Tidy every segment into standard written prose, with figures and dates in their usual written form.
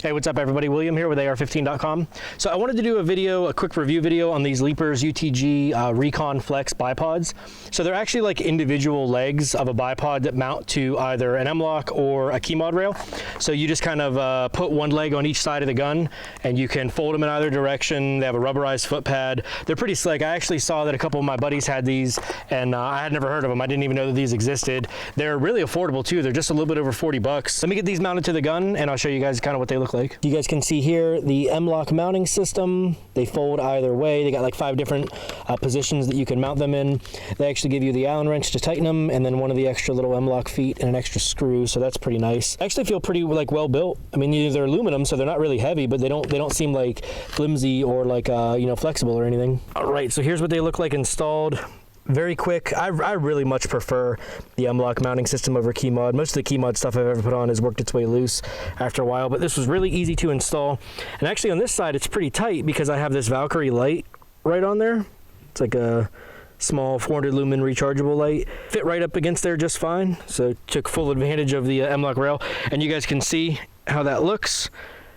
Hey, what's up everybody? William here with AR15.com. So I wanted to do a quick review video on these Leapers UTG Recon Flex bipods. So they're actually like individual legs of a bipod that mount to either an M-LOK or a key mod rail. So you just kind of put one leg on each side of the gun and you can fold them in either direction. They have a rubberized foot pad. They're pretty slick. I actually saw that a couple of my buddies had these and I had never heard of them. I didn't even know that these existed. They're really affordable too. They're just a little bit over 40 bucks. Let me get these mounted to the gun and I'll show you guys kind of what they look like. You guys can see here the M-LOK mounting system. They fold either way. They got like 5 different positions that you can mount them in. They actually give you the Allen wrench to tighten them and then one of the extra little M-LOK feet and an extra screw, so that's pretty nice. I actually feel pretty like well built. I mean, they're aluminum, so they're not really heavy, but they don't seem like flimsy or like you know, flexible or anything. All right, so here's what they look like installed. Very quick. I really much prefer the M-LOK mounting system over key mod. Most of the key mod stuff I've ever put on has worked its way loose after a while, but this was really easy to install. And actually on this side it's pretty tight because I have this Valkyrie light right on there. It's like a small 400 lumen rechargeable light. Fit right up against there just fine. So took full advantage of the M-LOK rail, and you guys can see how that looks.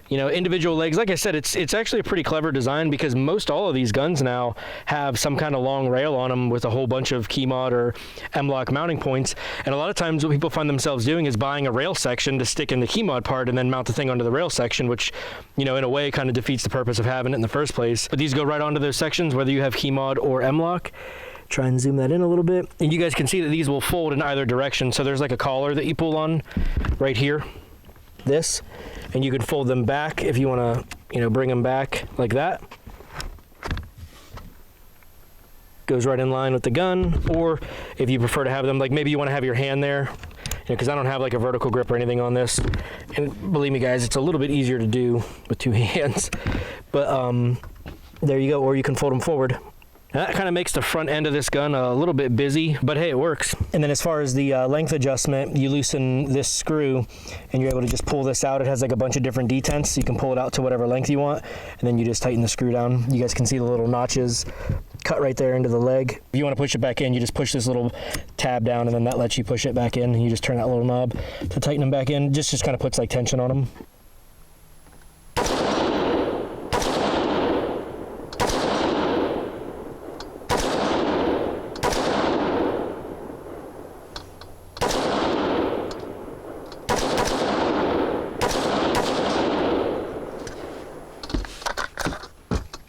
You know, individual legs. Like I said, it's actually a pretty clever design because most all of these guns now have some kind of long rail on them with a whole bunch of key mod or M-LOK mounting points. And a lot of times what people find themselves doing is buying a rail section to stick in the key mod part and then mount the thing onto the rail section, which, you know, in a way kind of defeats the purpose of having it in the first place. But these go right onto those sections, whether you have key mod or M-LOK. Try and zoom that in a little bit. And you guys can see that these will fold in either direction. So there's like a collar that you pull on right here. This, and you can fold them back if you want to, you know, bring them back like that. Goes right in line with the gun, or if you prefer to have them, like maybe you want to have your hand there, because I don't have like a vertical grip or anything on this, and believe me guys, it's a little bit easier to do with 2 hands, but there you go. Or you can fold them forward. And that kind of makes the front end of this gun a little bit busy, but hey, it works. And then as far as the length adjustment, you loosen this screw and you're able to just pull this out. It has like a bunch of different detents, so you can pull it out to whatever length you want, and then you just tighten the screw down. You guys can see the little notches cut right there into the leg. If you want to push it back in, you just push this little tab down and then that lets you push it back in, and you just turn that little knob to tighten them back in. Just kind of puts like tension on them.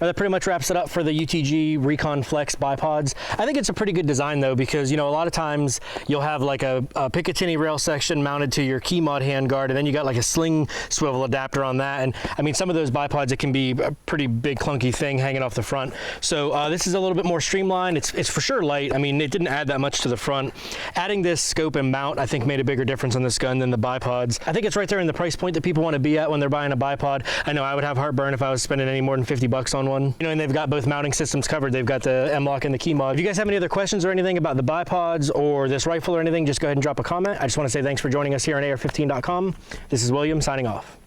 That pretty much wraps it up for the UTG Recon Flex bipods. I think it's a pretty good design though, because, you know, a lot of times you'll have like a Picatinny rail section mounted to your key mod handguard, and then you got like a sling swivel adapter on that. And I mean, some of those bipods, it can be a pretty big clunky thing hanging off the front. So this is a little bit more streamlined. It's for sure light. I mean, it didn't add that much to the front. Adding this scope and mount, I think, made a bigger difference on this gun than the bipods. I think it's right there in the price point that people want to be at when they're buying a bipod. I know I would have heartburn if I was spending any more than 50 bucks on one. You know, and they've got both mounting systems covered. They've got the M-LOK and the key mod. If you guys have any other questions or anything about the bipods or this rifle or anything, just go ahead and drop a comment. I just want to say thanks for joining us here on AR15.com. This is William signing off.